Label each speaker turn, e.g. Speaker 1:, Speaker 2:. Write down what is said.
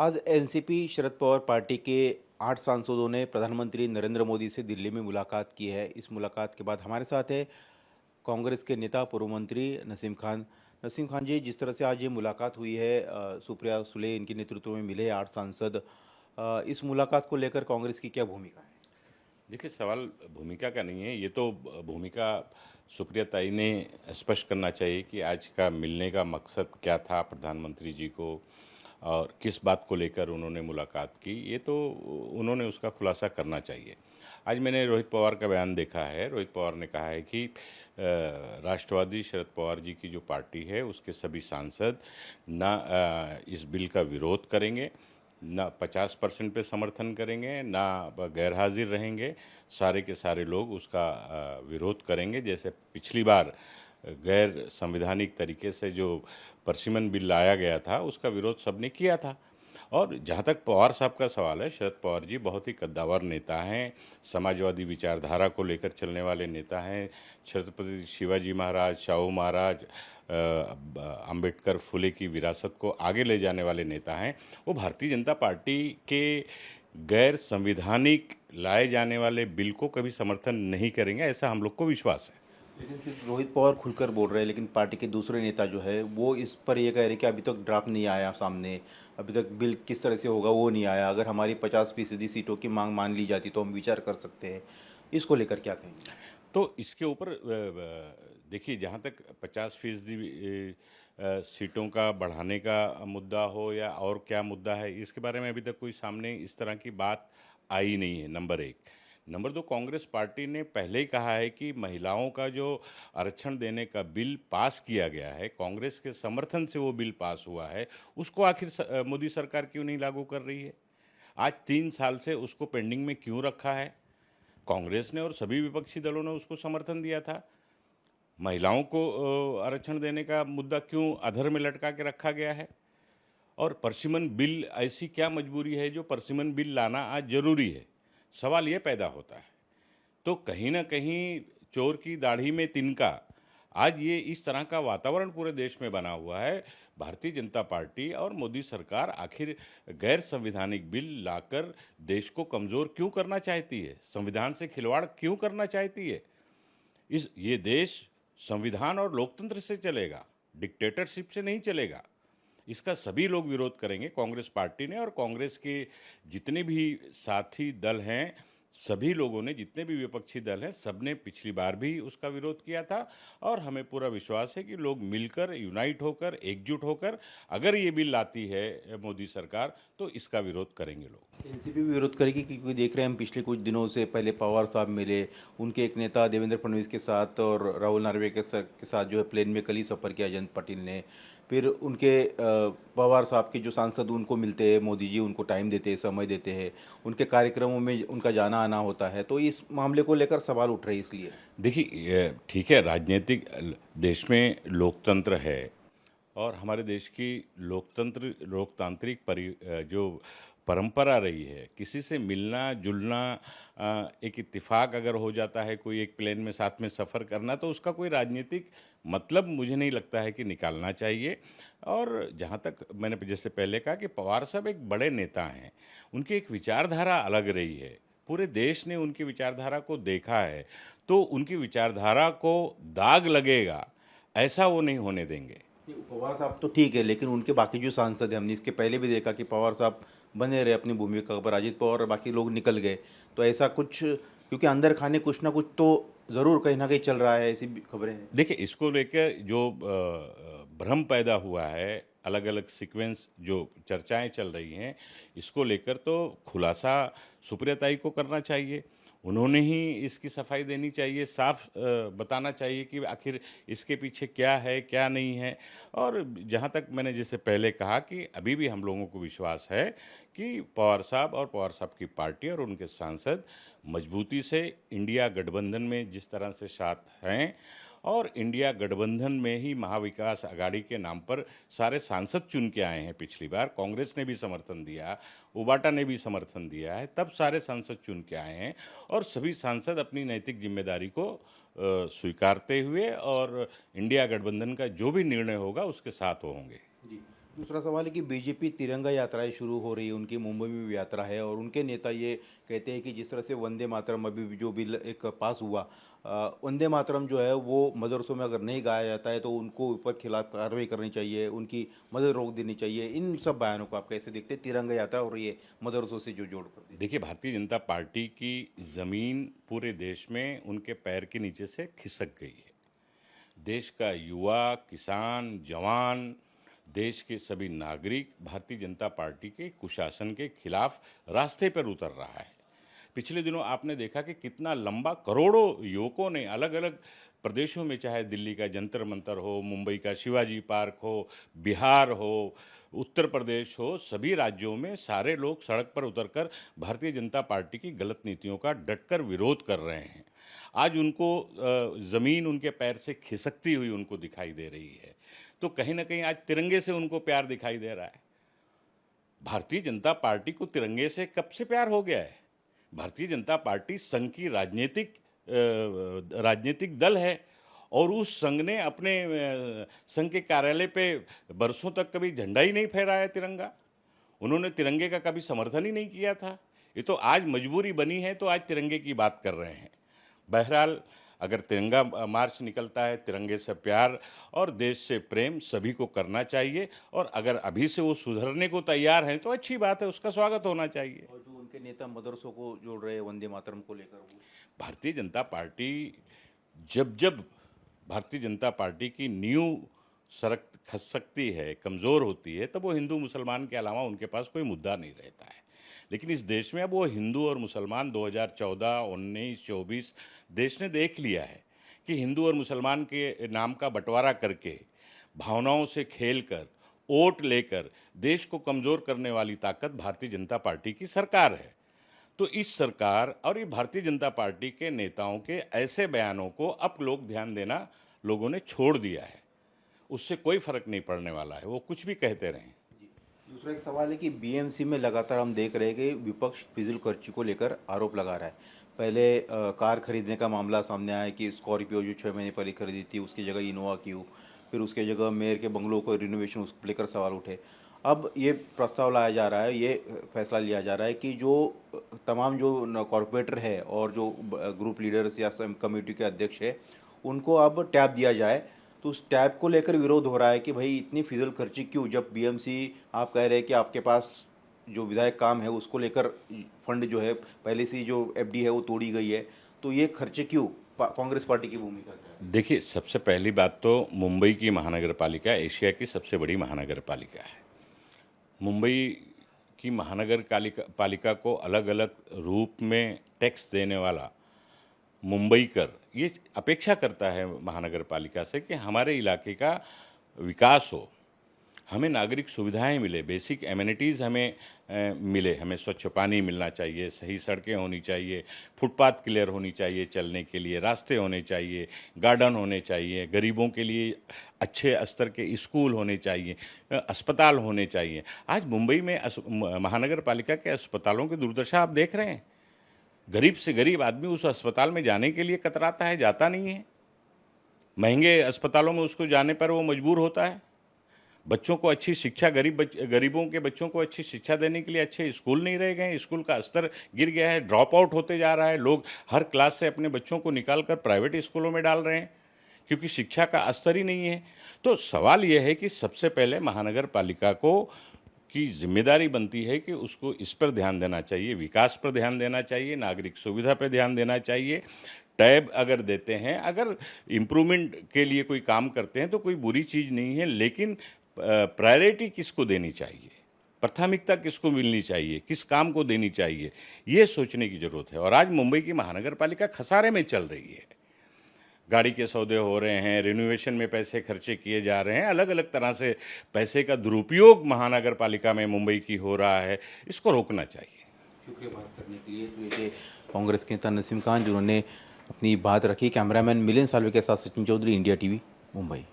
Speaker 1: आज NCP Sharad Pawar party के 8 सांसदों ने प्रधानमंत्री नरेंद्र मोदी से दिल्ली में मुलाकात की है। इस मुलाकात के बाद हमारे साथ है कांग्रेस के नेता पूर्व मंत्री नसीम खान। नसीम खान जी, जिस तरह से आज ये मुलाकात हुई है, सुप्रिया सुले इनके नेतृत्व में मिले 8 सांसद, इस मुलाकात को लेकर कांग्रेस की क्या भूमिका है?
Speaker 2: देखिए, सवाल भूमिका का नहीं है। ये तो भूमिका सुप्रिया ताई ने स्पष्ट करना चाहिए कि आज का मिलने का मकसद क्या था प्रधानमंत्री जी को और किस बात को लेकर उन्होंने मुलाकात की। ये तो उन्होंने उसका खुलासा करना चाहिए। आज मैंने रोहित पवार का बयान देखा है। रोहित पवार ने कहा है कि राष्ट्रवादी शरद पवार जी की जो पार्टी है उसके सभी सांसद ना इस बिल का विरोध करेंगे, ना 50% पे समर्थन करेंगे, ना गैर हाजिर रहेंगे। सारे के सारे लोग उसका विरोध करेंगे। जैसे पिछली बार गैर संवैधानिक तरीके से जो परसिमन बिल लाया गया था उसका विरोध सबने किया था। और जहाँ तक पवार साहब का सवाल है, शरद पवार जी बहुत ही कद्दावर नेता हैं, समाजवादी विचारधारा को लेकर चलने वाले नेता हैं। छत्रपति शिवाजी महाराज, शाहू महाराज, अंबेडकर, फुले की विरासत को आगे ले जाने वाले नेता हैं। वो भारतीय जनता पार्टी के गैर संविधानिक लाए जाने वाले बिल को कभी समर्थन नहीं करेंगे, ऐसा हम लोग को विश्वास है।
Speaker 1: लेकिन सिर्फ रोहित पवार खुलकर बोल रहे हैं, लेकिन पार्टी के दूसरे नेता जो है वो इस पर ये कह रहे हैं कि अभी तक ड्राफ्ट नहीं आया सामने, अभी तक बिल किस तरह से होगा वो नहीं आया। अगर हमारी 50% सीटों की मांग मान ली जाती तो हम विचार कर सकते हैं। इसको लेकर क्या कहेंगे?
Speaker 2: तो इसके ऊपर देखिए, जहाँ तक 50% सीटों का बढ़ाने का मुद्दा हो या और क्या मुद्दा है, इसके बारे में अभी तक कोई सामने इस तरह की बात आई नहीं है, नंबर एक। नंबर दो, कांग्रेस पार्टी ने पहले ही कहा है कि महिलाओं का जो आरक्षण देने का बिल पास किया गया है, कांग्रेस के समर्थन से वो बिल पास हुआ है, उसको आखिर मोदी सरकार क्यों नहीं लागू कर रही है? आज 3 साल से उसको पेंडिंग में क्यों रखा है? कांग्रेस ने और सभी विपक्षी दलों ने उसको समर्थन दिया था। महिलाओं को आरक्षण देने का मुद्दा क्यों अधर में लटका के रखा गया है? और परसिमन बिल, ऐसी क्या मजबूरी है जो परसिमन बिल लाना आज जरूरी है? सवाल ये पैदा होता है। तो कहीं ना कहीं चोर की दाढ़ी में तिनका, आज ये इस तरह का वातावरण पूरे देश में बना हुआ है। भारतीय जनता पार्टी और मोदी सरकार आखिर गैर संवैधानिक बिल लाकर देश को कमज़ोर क्यों करना चाहती है? संविधान से खिलवाड़ क्यों करना चाहती है? ये देश संविधान और लोकतंत्र से चलेगा, डिक्टेटरशिप से नहीं चलेगा। इसका सभी लोग विरोध करेंगे। कांग्रेस पार्टी ने और कांग्रेस के जितने भी साथी दल हैं, सभी लोगों ने, जितने भी विपक्षी दल हैं, सबने पिछली बार भी उसका विरोध किया था। और हमें पूरा विश्वास है कि लोग मिलकर, यूनाइट होकर, एकजुट होकर अगर ये बिल लाती है मोदी सरकार, तो इसका विरोध करेंगे लोग।
Speaker 1: एनसीपी भी विरोध करेगी, क्योंकि देख रहे हैं हम पिछले कुछ दिनों से, पहले पवार साहब मिले, उनके एक नेता देवेंद्र फडणवीस के साथ और राहुल नार्वे के साथ जो है प्लेन में कल ही सफ़र किया जयंत पाटिल ने। फिर उनके पवार साहब के जो सांसद उनको मिलते हैं, मोदी जी उनको टाइम देते हैं, समय देते हैं, उनके कार्यक्रमों में उनका जाना आना होता है। तो इस मामले को लेकर सवाल उठ रहे हैं इसलिए।
Speaker 2: देखिए, ठीक है, राजनीतिक देश में लोकतंत्र है और हमारे देश की लोकतांत्रिक जो परंपरा रही है, किसी से मिलना जुलना, एक इत्तेफाक अगर हो जाता है, कोई एक प्लेन में साथ में सफ़र करना, तो उसका कोई राजनीतिक मतलब मुझे नहीं लगता है कि निकालना चाहिए। और जहाँ तक मैंने जैसे पहले कहा कि पवार साहब एक बड़े नेता हैं, उनकी एक विचारधारा अलग रही है, पूरे देश ने उनकी विचारधारा को देखा है, तो उनकी विचारधारा को दाग लगेगा ऐसा वो नहीं होने देंगे।
Speaker 1: पवार साहब तो ठीक है, लेकिन उनके बाकी जो सांसद हैं, हमने इसके पहले भी देखा कि पवार साहब बने रहे अपनी भूमिका पर, अजित पवार और बाकी लोग निकल गए। तो ऐसा कुछ, क्योंकि अंदर खाने कुछ ना कुछ तो ज़रूर कहीं ना कहीं चल रहा है, ऐसी भी खबरें हैं।
Speaker 2: देखिए, इसको लेकर जो भ्रम पैदा हुआ है, अलग अलग सीक्वेंस जो चर्चाएं चल रही हैं, इसको लेकर तो खुलासा सुप्रिया ताई को करना चाहिए। उन्होंने ही इसकी सफाई देनी चाहिए, साफ बताना चाहिए कि आखिर इसके पीछे क्या है, क्या नहीं है। और जहाँ तक मैंने जैसे पहले कहा कि अभी भी हम लोगों को विश्वास है कि पवार साहब और पवार साहब की पार्टी और उनके सांसद मजबूती से इंडिया गठबंधन में जिस तरह से साथ हैं, और इंडिया गठबंधन में ही महाविकास आघाड़ी के नाम पर सारे सांसद चुन के आए हैं। पिछली बार कांग्रेस ने भी समर्थन दिया, उबाटा ने भी समर्थन दिया है, तब सारे सांसद चुन के आए हैं। और सभी सांसद अपनी नैतिक जिम्मेदारी को स्वीकारते हुए और इंडिया गठबंधन का जो भी निर्णय होगा उसके साथ वो होंगे।
Speaker 1: जी। दूसरा सवाल है कि बीजेपी तिरंगा यात्राएं शुरू हो रही है, उनकी मुंबई में भी यात्रा है और उनके नेता ये कहते हैं कि जिस तरह से वंदे मातरम अभी भी जो बिल एक पास हुआ, वंदे मातरम जो है वो मदरसों में अगर नहीं गाया जाता है तो उनको ऊपर खिलाफ कार्रवाई करनी चाहिए, उनकी मदद रोक देनी चाहिए। इन सब बयानों को आप कैसे देखते हैं, तिरंगा यात्रा और ये मदरसों से जो जोड़ कर
Speaker 2: देखिए, भारतीय जनता पार्टी की ज़मीन पूरे देश में उनके पैर के नीचे से खिसक गई है। देश का युवा, किसान, जवान, देश के सभी नागरिक भारतीय जनता पार्टी के कुशासन के खिलाफ रास्ते पर उतर रहा है। पिछले दिनों आपने देखा कि कितना लंबा करोड़ों युवकों ने अलग अलग प्रदेशों में, चाहे दिल्ली का जंतर मंतर हो, मुंबई का शिवाजी पार्क हो, बिहार हो, उत्तर प्रदेश हो, सभी राज्यों में सारे लोग सड़क पर उतरकर भारतीय जनता पार्टी की गलत नीतियों का डटकर विरोध कर रहे हैं। आज उनको ज़मीन उनके पैर से खिसकती हुई उनको दिखाई दे रही है। तो कहीं ना कहीं आज तिरंगे से उनको प्यार दिखाई दे रहा है। भारतीय जनता पार्टी को तिरंगे से कब से प्यार हो गया है? भारतीय जनता पार्टी संघ की राजनीतिक दल है और उस संघ ने अपने संघ के कार्यालय पे बरसों तक कभी झंडा ही नहीं फहराया तिरंगा। उन्होंने तिरंगे का कभी समर्थन ही नहीं किया था। ये तो आज मजबूरी बनी है तो आज तिरंगे की बात कर रहे हैं। बहरहाल, अगर तिरंगा मार्च निकलता है, तिरंगे से प्यार और देश से प्रेम सभी को करना चाहिए और अगर अभी से वो सुधरने को तैयार हैं तो अच्छी बात है, उसका स्वागत होना चाहिए।
Speaker 1: और जो उनके नेता मदरसों को जोड़ रहे हैं वंदे मातरम को लेकर, वो
Speaker 2: भारतीय जनता पार्टी जब जब भारतीय जनता पार्टी की नींव सरक खसकती है, कमज़ोर होती है, तब वो हिंदू मुसलमान के अलावा उनके पास कोई मुद्दा नहीं रहता है। लेकिन इस देश में अब वो हिंदू और मुसलमान 2014, 19, 24 देश ने देख लिया है कि हिंदू और मुसलमान के नाम का बंटवारा करके, भावनाओं से खेलकर, वोट लेकर देश को कमज़ोर करने वाली ताकत भारतीय जनता पार्टी की सरकार है। तो इस सरकार और ये भारतीय जनता पार्टी के नेताओं के ऐसे बयानों को अब लोग ध्यान देना लोगों ने छोड़ दिया है। उससे कोई फर्क नहीं पड़ने वाला है, वो कुछ भी कहते रहें।
Speaker 1: दूसरा एक सवाल है कि बीएमसी में लगातार हम देख रहे हैं कि विपक्ष फिजूल खर्ची को लेकर आरोप लगा रहा है। पहले कार खरीदने का मामला सामने आया कि स्कॉर्पियो जो 6 महीने पहले खरीदी थी उसकी जगह इनोवा क्यों, फिर उसके जगह मेयर के बंगलों को रिनोवेशन उसको लेकर सवाल उठे। अब ये प्रस्ताव लाया जा रहा है, ये फैसला लिया जा रहा है कि जो तमाम जो कॉरपोरेटर है और जो ग्रुप लीडर्स या कमेटी के अध्यक्ष है उनको अब टैब दिया जाए। तो उस टैब को लेकर विरोध हो रहा है कि भाई इतनी फिजूल खर्ची क्यों, जब बीएमसी आप कह रहे हैं कि आपके पास जो विधायक काम है उसको लेकर फंड जो है पहले से ही जो एफडी है वो तोड़ी गई है, तो ये खर्चे क्यों? कांग्रेस पार्टी की भूमिका क्या है?
Speaker 2: देखिए, सबसे पहली बात तो मुंबई की महानगर पालिका एशिया की सबसे बड़ी महानगर पालिका है। मुंबई की महानगर पालिका को अलग अलग रूप में टैक्स देने वाला मुंबईकर ये अपेक्षा करता है महानगर पालिका से कि हमारे इलाके का विकास हो, हमें नागरिक सुविधाएं मिले, बेसिक एमिनिटीज़ हमें मिले, हमें स्वच्छ पानी मिलना चाहिए, सही सड़कें होनी चाहिए, फुटपाथ क्लियर होनी चाहिए, चलने के लिए रास्ते होने चाहिए, गार्डन होने चाहिए, गरीबों के लिए अच्छे स्तर के स्कूल होने चाहिए, अस्पताल होने चाहिए। आज मुंबई में महानगर पालिका के अस्पतालों की दुर्दशा आप देख रहे हैं। गरीब से गरीब आदमी उस अस्पताल में जाने के लिए कतराता है, जाता नहीं है। महंगे अस्पतालों में उसको जाने पर वो मजबूर होता है। बच्चों को अच्छी शिक्षा, गरीबों के बच्चों को अच्छी शिक्षा देने के लिए अच्छे स्कूल नहीं रह गए, स्कूल का स्तर गिर गया है, ड्रॉप आउट होते जा रहा है। लोग हर क्लास से अपने बच्चों को निकाल कर प्राइवेट स्कूलों में डाल रहे हैं क्योंकि शिक्षा का स्तर ही नहीं है। तो सवाल यह है कि सबसे पहले महानगर पालिका को की जिम्मेदारी बनती है कि उसको इस पर ध्यान देना चाहिए, विकास पर ध्यान देना चाहिए, नागरिक सुविधा पर ध्यान देना चाहिए। टैब अगर देते हैं, अगर इम्प्रूवमेंट के लिए कोई काम करते हैं तो कोई बुरी चीज़ नहीं है, लेकिन प्रायोरिटी किसको देनी चाहिए, प्राथमिकता किसको मिलनी चाहिए, किस काम को देनी चाहिए, ये सोचने की ज़रूरत है। और आज मुंबई की महानगर पालिका खसारे में चल रही है। गाड़ी के सौदे हो रहे हैं, रिनोवेशन में पैसे खर्चे किए जा रहे हैं, अलग अलग तरह से पैसे का दुरुपयोग महानगर पालिका में मुंबई की हो रहा है, इसको रोकना चाहिए।
Speaker 1: शुक्रिया बात करने के लिए। तो ये कांग्रेस के नेता नसीम खान जिन्होंने अपनी बात रखी। कैमरामैन मिलिंद सालवे के साथ सचिन चौधरी, इंडिया टीवी, मुंबई।